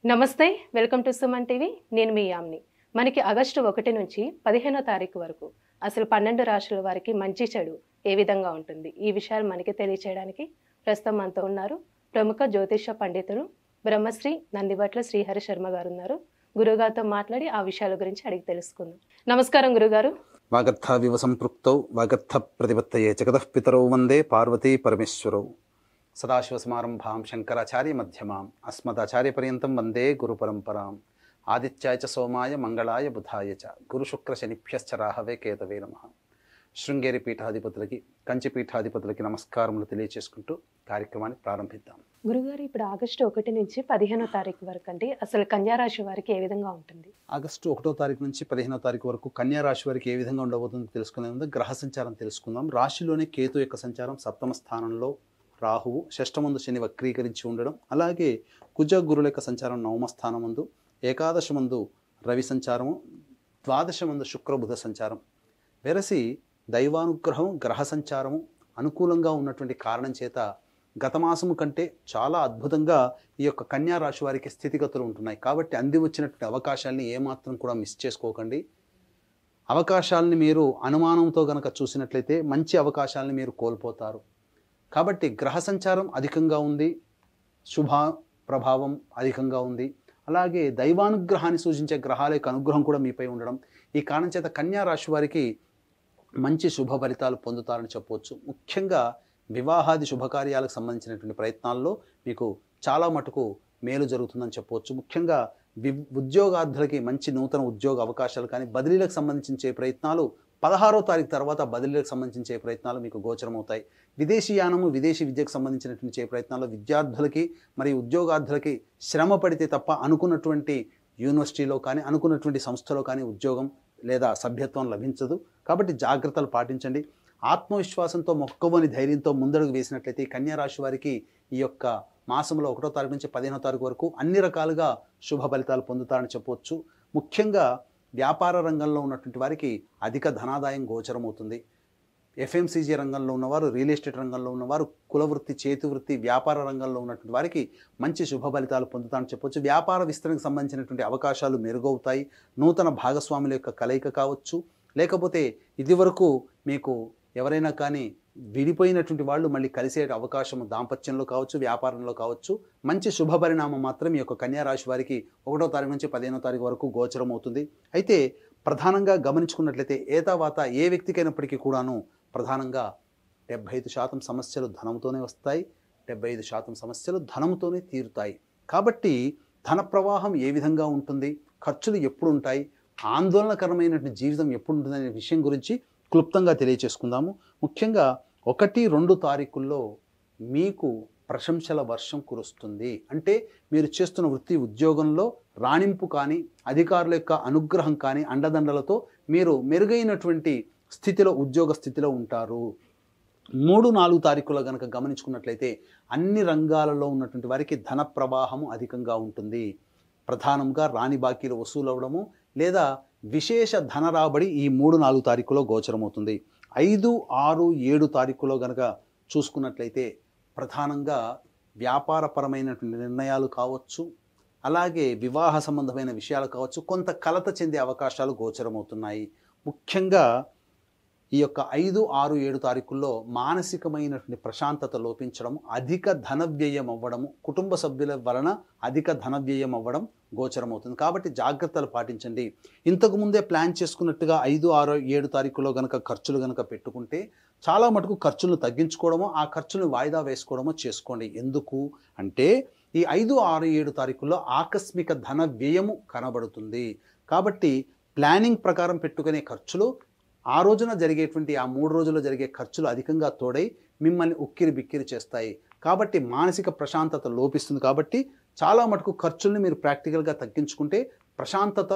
నమస్తే, welcome to Suman TV. నేను మీ యామ్ని. మనకి ఆగస్టు 1 నుంచి 15వ తారీఖు వరకు అసలు 12 రాశుల వారికి మంచి చెడు ఏ విధంగా ఉంటుంది, ఈ విషయాలు మనకి తెలియచేయడానికి ప్రస్తుతం మనతో ఉన్నారు ప్రముఖ జ్యోతిష పండితులు బ్రహ్మశ్రీ నందిబట్ల శ్రీహరి శర్మ గారు ఉన్నారు. గురుగారితో మాట్లాడి ఆ విషయాల గురించి అడిగి తెలుసుకుందాం. నమస్కారం గురుగారు. వాగర్థావివ సంపృక్తౌ వాగర్థ ప్రతిపత్తయే జగతః పితరౌ వందే పార్వతీ పరమేశ్వరౌ. సదాశివసమారంభాం శంకరాచార్య మధ్యమాం అస్మదాచార్యపర్యంతం వందే గురు పరంపరాం. ఆదిత్యాయ చ సోమాయ మంగళాయ బుధాయ చ గురుశుక్ర శనిభ్యశ్చ రాహవే కేతవే నమః. శృంగేరి పీఠాధిపతులకి, కంచి పీఠాధిపతులకి నమస్కారములు తెలియచేసుకుంటూ కార్యక్రమాన్ని ప్రారంభిద్దాం. గురుగారు, ఇప్పుడు ఆగస్టు 1 నుంచి 15వ తారీఖు వరకు అంటే అసలు కన్యా రాశి వారికి ఏ విధంగా ఉంటుంది? ఆగస్టు 1వ తారీఖు నుంచి 15వ తారీఖు వరకు కన్యా రాశి వారికి ఏ విధంగా ఉండబోతుందో తెలుసుకునే ముందు గ్రహ సంచారం తెలుసుకుందాం. రాశిలోనే కేతు యొక్క సంచారం, సప్తమ స్థానంలో రాహువు, షష్టమందు శని వక్రీకరించి ఉండడం, అలాగే కుజ గురుల యొక్క సంచారం నవమ స్థానమందు, ఏకాదశమందు రవి సంచారము, ద్వాదశమందు శుక్రబుధ సంచారం. వెరసి దైవానుగ్రహం, గ్రహ సంచారము అనుకూలంగా ఉన్నటువంటి కారణం చేత గత మాసము కంటే చాలా అద్భుతంగా ఈ యొక్క కన్యా రాశి వారికి స్థితిగతులు ఉంటున్నాయి. కాబట్టి అంది వచ్చినటువంటి అవకాశాలని ఏమాత్రం కూడా మిస్ చేసుకోకండి. అవకాశాలని మీరు అనుమానంతో గనక చూసినట్లయితే మంచి అవకాశాలని మీరు కోల్పోతారు. కాబట్టి గ్రహ సంచారం అధికంగా ఉంది, శుభ ప్రభావం అధికంగా ఉంది, అలాగే దైవానుగ్రహాన్ని సూచించే గ్రహాల యొక్క అనుగ్రహం కూడా మీపై ఉండడం, ఈ కారణం చేత కన్యా రాశి వారికి మంచి శుభ ఫలితాలు పొందుతారని చెప్పవచ్చు. ముఖ్యంగా వివాహాది శుభకార్యాలకు సంబంధించినటువంటి ప్రయత్నాల్లో మీకు చాలా మటుకు మేలు జరుగుతుందని చెప్పవచ్చు. ముఖ్యంగా ఉద్యోగార్థులకి మంచి నూతన ఉద్యోగ అవకాశాలు కానీ, బదిలీలకు సంబంధించే ప్రయత్నాలు 16వ తారీఖు తర్వాత బదిలీలకు సంబంధించే ప్రయత్నాలు మీకు గోచరమవుతాయి. విదేశీయానము, విదేశీ విద్యకు సంబంధించినటువంటి ప్రయత్నాలు విద్యార్థులకి మరియు ఉద్యోగార్థులకి శ్రమ పడితే తప్ప అనుకున్నటువంటి యూనివర్సిటీలో కానీ, అనుకున్నటువంటి సంస్థలో కానీ ఉద్యోగం లేదా సభ్యత్వం లభించదు. కాబట్టి జాగ్రత్తలు పాటించండి. ఆత్మవిశ్వాసంతో, మొక్కవని ధైర్యంతో ముందడుగు వేసినట్లయితే కన్యా రాశి వారికి ఈ యొక్క మాసంలో 1వ తారీఖు నుంచి 15వ తారీఖు వరకు అన్ని రకాలుగా శుభ ఫలితాలు పొందుతారని చెప్పవచ్చు. ముఖ్యంగా వ్యాపార రంగంలో ఉన్నటువంటి వారికి అధిక ధనాదాయం గోచరమవుతుంది. ఎఫ్ఎంసీజీ రంగంలో ఉన్నవారు, రియల్ ఎస్టేట్ రంగంలో ఉన్నవారు, కులవృత్తి, చేతి వృత్తి, వ్యాపార రంగంలో ఉన్నటువంటి వారికి మంచి శుభ ఫలితాలు పొందుతారని చెప్పవచ్చు. వ్యాపార విస్తరణకు సంబంధించినటువంటి అవకాశాలు మెరుగవుతాయి. నూతన భాగస్వాముల యొక్క కలయిక కావచ్చు, లేకపోతే ఇదివరకు మీకు ఎవరైనా కానీ విడిపోయినటువంటి వాళ్ళు మళ్ళీ కలిసే అవకాశం దాంపత్యంలో కావచ్చు, వ్యాపారంలో కావచ్చు. మంచి శుభ పరిణామం మాత్రం ఈ యొక్క కన్యా రాశి వారికి 1వ తారీఖు నుంచి 15వ తారీఖు వరకు గోచరం అవుతుంది. అయితే ప్రధానంగా గమనించుకున్నట్లయితే ఏతావాత ఏ వ్యక్తికైనప్పటికీ కూడాను ప్రధానంగా 75% సమస్యలు ధనంతోనే వస్తాయి, 75% సమస్యలు ధనంతోనే తీరుతాయి. కాబట్టి ధన ప్రవాహం ఏ విధంగా ఉంటుంది, ఖర్చులు ఎప్పుడు ఉంటాయి, ఆందోళనకరమైనటువంటి జీవితం ఎప్పుడు ఉంటుంది అనే విషయం గురించి క్లుప్తంగా తెలియచేసుకుందాము. ముఖ్యంగా 1, 2 తారీఖుల్లో మీకు ప్రశంసల వర్షం కురుస్తుంది. అంటే మీరు చేస్తున్న వృత్తి ఉద్యోగంలో రాణింపు కానీ, అధికారుల యొక్క అనుగ్రహం కానీ, అండదండలతో మీరు మెరుగైనటువంటి స్థితిలో, ఉద్యోగ స్థితిలో ఉంటారు. 3, 4 తారీఖులో కనుక గమనించుకున్నట్లయితే అన్ని రంగాలలో ఉన్నటువంటి వారికి ధన ప్రవాహము అధికంగా ఉంటుంది. ప్రధానంగా రాణి బాకీలు వసూలు అవ్వడము లేదా విశేష ధన రాబడి ఈ 3, 4 తారీఖులో గోచరమవుతుంది. 5, 6, 7 తారీఖులో కనుక చూసుకున్నట్లయితే ప్రధానంగా వ్యాపారపరమైనటువంటి నిర్ణయాలు కావచ్చు, అలాగే వివాహ సంబంధమైన విషయాలు కావచ్చు, కొంత కలత చెందే అవకాశాలు గోచరమవుతున్నాయి. ముఖ్యంగా ఈ యొక్క 5, 6, 7 తారీఖుల్లో మానసికమైనటువంటి ప్రశాంతత లోపించడం, అధిక ధన వ్యయం అవ్వడము, కుటుంబ సభ్యుల వలన అధిక ధన వ్యయం అవ్వడం గోచరమవుతుంది. కాబట్టి జాగ్రత్తలు పాటించండి. ఇంతకుముందే ప్లాన్ చేసుకున్నట్టుగా 5, 6, 7 తారీఖులో కనుక ఖర్చులు కనుక పెట్టుకుంటే చాలా మటుకు ఖర్చులను తగ్గించుకోవడమో, ఆ ఖర్చులను వాయిదా వేసుకోవడమో చేసుకోండి. ఎందుకు అంటే ఈ 5, 6, 7 తారీఖుల్లో ఆకస్మిక ధన వ్యయము కనబడుతుంది. కాబట్టి ప్లానింగ్ ప్రకారం పెట్టుకునే ఖర్చులు ఆ రోజున జరిగేటువంటి ఆ 3 రోజుల్లో జరిగే ఖర్చులు అధికంగా తోడై మిమ్మల్ని ఉక్కిరి బిక్కిరి చేస్తాయి. కాబట్టి మానసిక ప్రశాంతత లోపిస్తుంది. కాబట్టి చాలా మటుకు ఖర్చుల్ని మీరు ప్రాక్టికల్గా తగ్గించుకుంటే ప్రశాంతత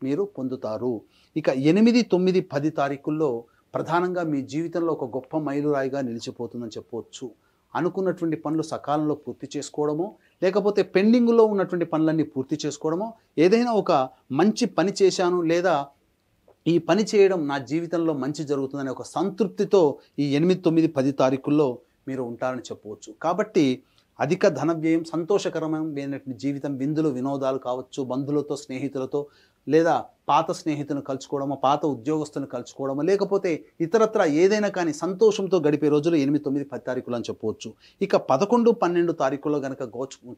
మీరు పొందుతారు. ఇక 8, 9, 10 తారీఖుల్లో ప్రధానంగా మీ జీవితంలో ఒక గొప్ప మైలురాయిగా నిలిచిపోతుందని చెప్పవచ్చు. అనుకున్నటువంటి పనులు సకాలంలో పూర్తి చేసుకోవడమో, లేకపోతే పెండింగ్లో ఉన్నటువంటి పనులన్నీ పూర్తి చేసుకోవడమో, ఏదైనా ఒక మంచి పని చేశాను లేదా ఈ పని చేయడం నా జీవితంలో మంచి జరుగుతుందనే ఒక సంతృప్తితో ఈ 8, 9, 10 తారీఖుల్లో మీరు ఉంటారని చెప్పవచ్చు. కాబట్టి అధిక ధన వ్యయం, సంతోషకరమైన జీవితం, విందులు వినోదాలు కావచ్చు, బంధువులతో స్నేహితులతో లేదా పాత స్నేహితులను కలుసుకోవడమో, పాత ఉద్యోగస్తులను కలుసుకోవడమో, లేకపోతే ఇతరత్ర ఏదైనా కానీ సంతోషంతో గడిపే రోజులు 8, 9, 10 తారీఖులు అని చెప్పవచ్చు. ఇక 11, 12 తారీఖుల్లో కనుక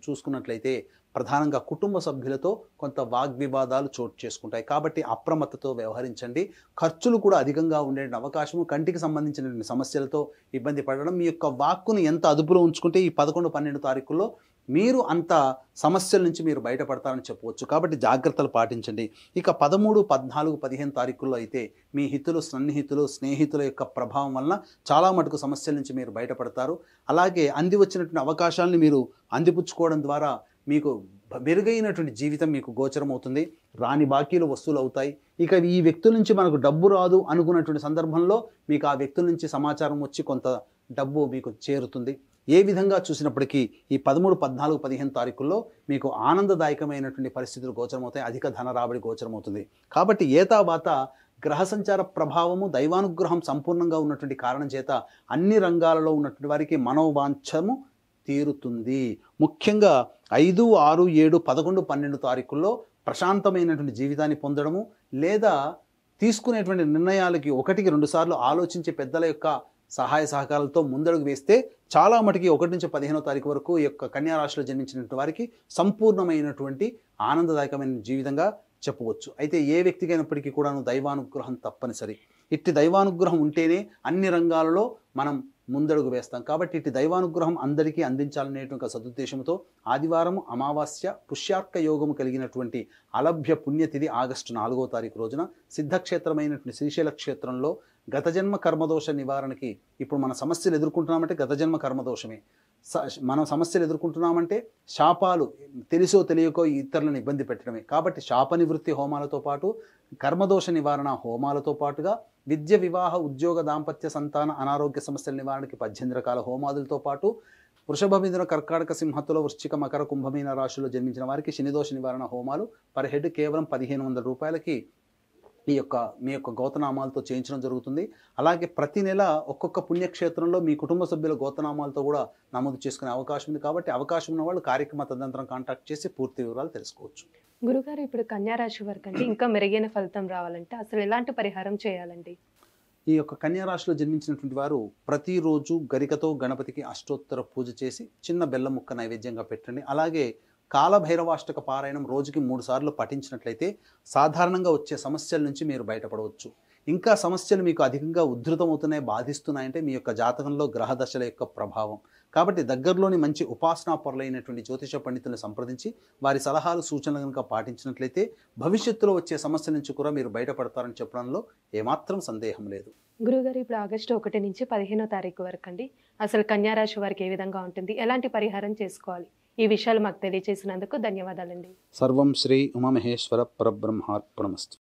చూసుకున్నట్లయితే ప్రధానంగా కుటుంబ సభ్యులతో కొంత వాగ్వివాదాలు చోటు చేసుకుంటాయి. కాబట్టి అప్రమత్తతో వ్యవహరించండి. ఖర్చులు కూడా అధికంగా ఉండే అవకాశము, కంటికి సంబంధించినటువంటి సమస్యలతో ఇబ్బంది పడడం, మీ యొక్క వాక్కును ఎంత అదుపులో ఉంచుకుంటే ఈ 11, 12 తారీఖుల్లో మీరు అంత సమస్యల నుంచి మీరు బయటపడతారని చెప్పవచ్చు. కాబట్టి జాగ్రత్తలు పాటించండి. ఇక 13, 14, 15 తారీఖుల్లో అయితే మీ హితులు, సన్నిహితులు, స్నేహితుల యొక్క ప్రభావం వలన చాలా మటుకు సమస్యల నుంచి మీరు బయటపడతారు. అలాగే అంది వచ్చినటువంటి అవకాశాలను మీరు అందిపుచ్చుకోవడం ద్వారా మీకు మెరుగైనటువంటి జీవితం మీకు గోచరం అవుతుంది. రాని బాకీలు వసూలు అవుతాయి. ఇక ఈ వ్యక్తుల నుంచి మనకు డబ్బు రాదు అనుకున్నటువంటి సందర్భంలో మీకు ఆ వ్యక్తుల నుంచి సమాచారం వచ్చి కొంత డబ్బు మీకు చేరుతుంది. ఏ విధంగా చూసినప్పటికీ ఈ 13, 14, 15 తారీఖుల్లో మీకు ఆనందదాయకమైనటువంటి పరిస్థితులు గోచరమవుతాయి. అధిక ధన రాబడి గోచరమవుతుంది. కాబట్టి ఏతావాత గ్రహ సంచార ప్రభావము, దైవానుగ్రహం సంపూర్ణంగా ఉన్నటువంటి కారణం చేత అన్ని రంగాలలో ఉన్నటువంటి వారికి మనోవాంఛము తీరుతుంది. ముఖ్యంగా 5, 6, 7, 11, 12 తారీఖుల్లో ప్రశాంతమైనటువంటి జీవితాన్ని పొందడము, లేదా తీసుకునేటువంటి నిర్ణయాలకి 1కి 2 సార్లు ఆలోచించే పెద్దల యొక్క సహాయ సహకారాలతో ముందడుగు వేస్తే చాలా మటుకి 1 నుంచి 15వ తారీఖు వరకు ఈ యొక్క కన్యా రాశిలో జన్మించినటువంటి వారికి సంపూర్ణమైనటువంటి ఆనందదాయకమైన జీవితంగా చెప్పవచ్చు. అయితే ఏ వ్యక్తికైనప్పటికీ కూడాను దైవానుగ్రహం తప్పనిసరి. ఇట్టి దైవానుగ్రహం ఉంటేనే అన్ని రంగాలలో మనం ముందడుగు వేస్తాం. కాబట్టి ఇట్టి దైవానుగ్రహం అందరికీ అందించాలనేటువంటి సదుద్దేశంతో ఆదివారం, అమావాస్య, పుష్యార్క యోగము కలిగినటువంటి అలభ్య పుణ్యతిథి ఆగస్టు 4వ తారీఖు రోజున సిద్ధక్షేత్రమైనటువంటి శ్రీశైల క్షేత్రంలో గత జన్మ కర్మదోష నివారణకి, ఇప్పుడు మన సమస్యలు ఎదుర్కొంటున్నామంటే గత జన్మ కర్మదోషమే. మనం సమస్యలు ఎదుర్కొంటున్నామంటే శాపాలు తెలిసో తెలియకో ఇతరులను ఇబ్బంది పెట్టడమే. కాబట్టి శాప నివృత్తి హోమాలతో పాటు కర్మదోష నివారణ హోమాలతో పాటుగా విద్య, వివాహ, ఉద్యోగ, దాంపత్య, సంతాన, అనారోగ్య సమస్యల నివారణకి 18 రకాల హోమాదులతో పాటు వృషభ, మిథున, కర్కాటక, సింహతుల, వృశ్చిక, మకర, కుంభమీన రాశుల్లో జన్మించిన వారికి శనిదోష నివారణ హోమాలు పర్ హెడ్ కేవలం 1500 రూపాయలకి మీ యొక్క గోతనామాలతో చేయించడం జరుగుతుంది. అలాగే ప్రతి నెల ఒక్కొక్క పుణ్యక్షేత్రంలో మీ కుటుంబ సభ్యుల గోతనామాలతో కూడా నమోదు చేసుకునే అవకాశం ఉంది. కాబట్టి అవకాశం ఉన్న వాళ్ళు కార్యక్రమ తదనంతరం కాంటాక్ట్ చేసి పూర్తి వివరాలు తెలుసుకోవచ్చు. గురుగారు, ఇప్పుడు కన్యా రాశి వారికి అంటే ఇంకా మెరుగైన ఫలితం రావాలంటే అసలు ఎలాంటి పరిహారం చేయాలండి? ఈ యొక్క కన్యా రాశిలో జన్మించినటువంటి వారు ప్రతిరోజు గరికతో గణపతికి అష్టోత్తర పూజ చేసి చిన్న బెల్లం ముక్క నైవేద్యంగా పెట్టండి. అలాగే కాలభైరవాష్టక పారాయణం రోజుకి 3 సార్లు పఠించినట్లయితే సాధారణంగా వచ్చే సమస్యల నుంచి మీరు బయటపడవచ్చు. ఇంకా సమస్యలు మీకు అధికంగా ఉధృతమవుతున్నాయి, బాధిస్తున్నాయంటే మీ యొక్క జాతకంలో గ్రహ దశల యొక్క ప్రభావం. కాబట్టి దగ్గరలోని మంచి ఉపాసనా పరులైనటువంటి జ్యోతిష పండితులను సంప్రదించి వారి సలహాలు, సూచనలు కనుక పాటించినట్లయితే భవిష్యత్తులో వచ్చే సమస్యల నుంచి కూడా మీరు బయటపడతారని చెప్పడంలో ఏమాత్రం సందేహం లేదు. గురుగారు, ఇప్పుడు ఆగస్టు 1 నుంచి 15వ తారీఖు వరకు అండి అసలు కన్యా రాశి వారికి ఏ విధంగా ఉంటుంది, ఎలాంటి పరిహారం చేసుకోవాలి, ఈ విషయాలు మాకు తెలియజేసినందుకు ధన్యవాదాలండి. సర్వం శ్రీ ఉమామహేశ్వర పరబ్రహ్మార్పణమస్తు.